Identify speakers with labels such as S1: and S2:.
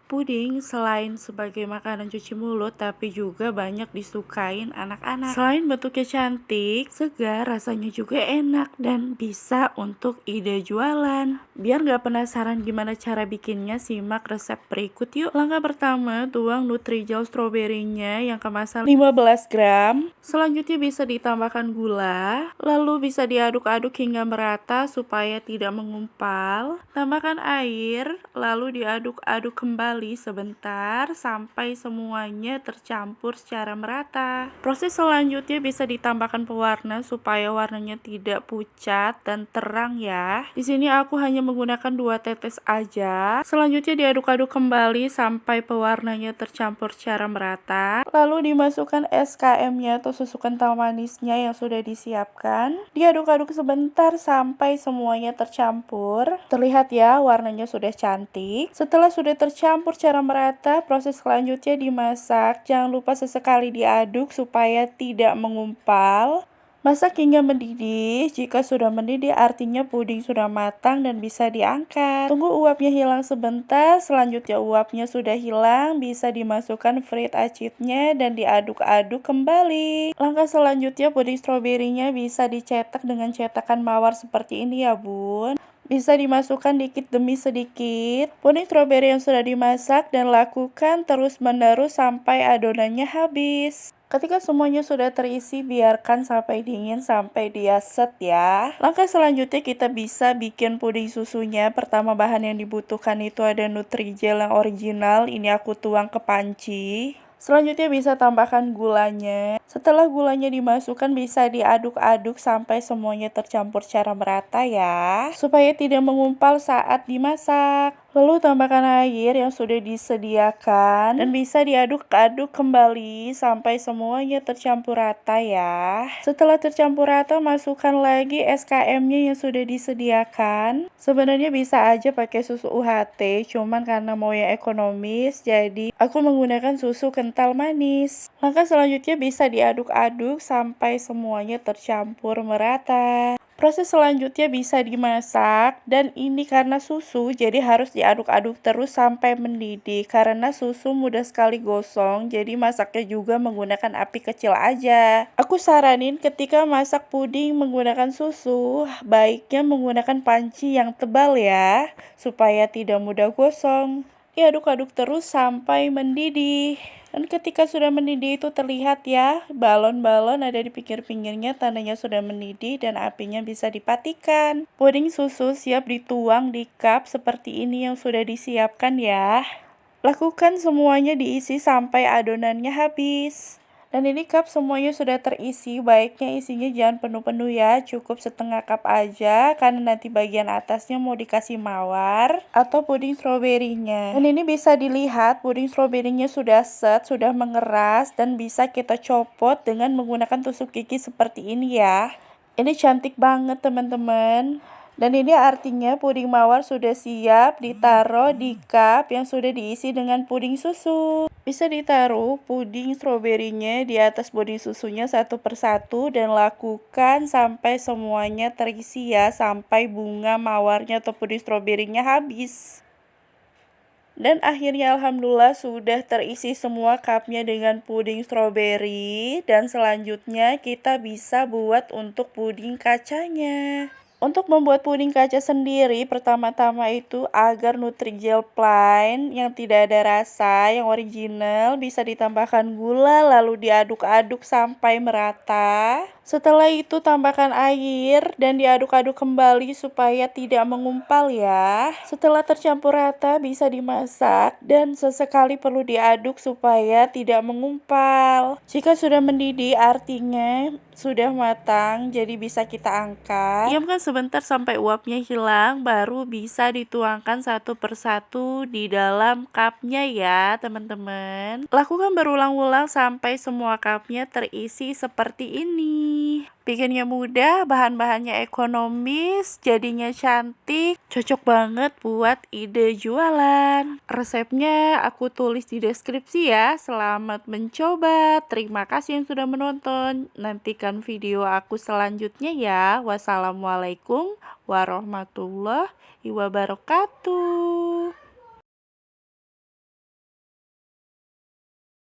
S1: Puding selain sebagai makanan cuci mulut tapi juga banyak disukain anak-anak. Selain bentuknya cantik, segar, rasanya juga enak dan bisa untuk ide jualan. Biar gak penasaran gimana cara bikinnya, simak resep berikut yuk. Langkah pertama, tuang Nutrijel stroberinya yang kemasan 15 gram. Selanjutnya bisa ditambahkan gula, lalu bisa diaduk-aduk hingga merata supaya tidak mengumpal. Tambahkan air, lalu diaduk-aduk kembali sebentar sampai semuanya tercampur secara merata. Proses selanjutnya bisa ditambahkan pewarna supaya warnanya tidak pucat dan terang ya. Di sini aku hanya menggunakan 2 tetes aja. Selanjutnya diaduk-aduk kembali sampai pewarnanya tercampur secara merata. Lalu dimasukkan SKM-nya atau susu kental manisnya yang sudah disiapkan. Diaduk-aduk sebentar sampai semuanya tercampur. Terlihat ya warnanya sudah cantik. Setelah sudah tercampur secara merata, proses selanjutnya dimasak. Jangan lupa sesekali diaduk supaya tidak mengumpal. Masak hingga mendidih. Jika sudah mendidih artinya puding sudah matang dan bisa diangkat. Tunggu uapnya hilang sebentar. Selanjutnya uapnya sudah hilang, bisa dimasukkan fruit acidnya dan diaduk-aduk kembali. Langkah selanjutnya puding stroberinya bisa dicetak dengan cetakan mawar seperti ini ya bun. Bisa dimasukkan dikit demi sedikit puding stroberi yang sudah dimasak dan lakukan terus-menerus sampai adonannya habis. Ketika semuanya sudah terisi, biarkan sampai dingin sampai dia set ya. Langkah selanjutnya kita bisa bikin puding susunya. Pertama bahan yang dibutuhkan itu ada Nutrijel yang original. Ini aku tuang ke panci. Selanjutnya bisa tambahkan gulanya. Setelah gulanya dimasukkan bisa diaduk-aduk sampai semuanya tercampur secara merata ya. Supaya tidak mengumpal saat dimasak. Lalu tambahkan air yang sudah disediakan dan bisa diaduk-aduk kembali sampai semuanya tercampur rata ya. Setelah tercampur rata, masukkan lagi SKM-nya yang sudah disediakan. Sebenarnya bisa aja pakai susu UHT, cuman karena mau yang ekonomis jadi aku menggunakan susu kental manis. Langkah selanjutnya bisa diaduk-aduk sampai semuanya tercampur merata. Proses selanjutnya bisa dimasak dan ini karena susu jadi harus diaduk-aduk terus sampai mendidih karena susu mudah sekali gosong, jadi masaknya juga menggunakan api kecil aja. Aku saranin ketika masak puding menggunakan susu baiknya menggunakan panci yang tebal ya supaya tidak mudah gosong. Diaduk-aduk terus sampai mendidih. Dan ketika sudah mendidih itu terlihat ya, balon-balon ada di pinggir-pinggirnya tandanya sudah mendidih dan apinya bisa dipatikan. Puding susu siap dituang di cup seperti ini yang sudah disiapkan ya. Lakukan semuanya diisi sampai adonannya habis. Dan ini cup semuanya sudah terisi, baiknya isinya jangan penuh-penuh ya, cukup setengah cup aja karena nanti bagian atasnya mau dikasih mawar atau puding stroberinya. Dan ini bisa dilihat puding stroberinya sudah set, sudah mengeras dan bisa kita copot dengan menggunakan tusuk gigi seperti ini ya. Ini cantik banget teman-teman. Dan ini artinya puding mawar sudah siap ditaruh di cup yang sudah diisi dengan puding susu. Bisa ditaruh puding stroberinya di atas puding susunya satu persatu dan lakukan sampai semuanya terisi ya, sampai bunga mawarnya atau puding stroberinya habis. Dan akhirnya alhamdulillah sudah terisi semua cupnya dengan puding stroberi. Dan selanjutnya kita bisa buat untuk puding kacanya. Untuk membuat puding kaca sendiri, pertama-tama itu agar Nutrijel plain yang tidak ada rasa, yang original, bisa ditambahkan gula lalu diaduk-aduk sampai merata. Setelah itu tambahkan air dan diaduk-aduk kembali supaya tidak mengumpal ya. Setelah tercampur rata bisa dimasak dan sesekali perlu diaduk supaya tidak mengumpal. Jika sudah mendidih artinya sudah matang, jadi bisa kita angkat. Diamkan sebentar sampai uapnya hilang, baru bisa dituangkan satu persatu di dalam cupnya ya teman-teman. Lakukan berulang-ulang sampai semua cupnya terisi seperti ini. Bikinnya mudah, bahan-bahannya ekonomis, jadinya cantik, cocok banget buat ide jualan. Resepnya aku tulis di deskripsi ya. Selamat mencoba. Terima kasih yang sudah menonton. Nantikan video aku selanjutnya ya. Wassalamualaikum warahmatullahi wabarakatuh.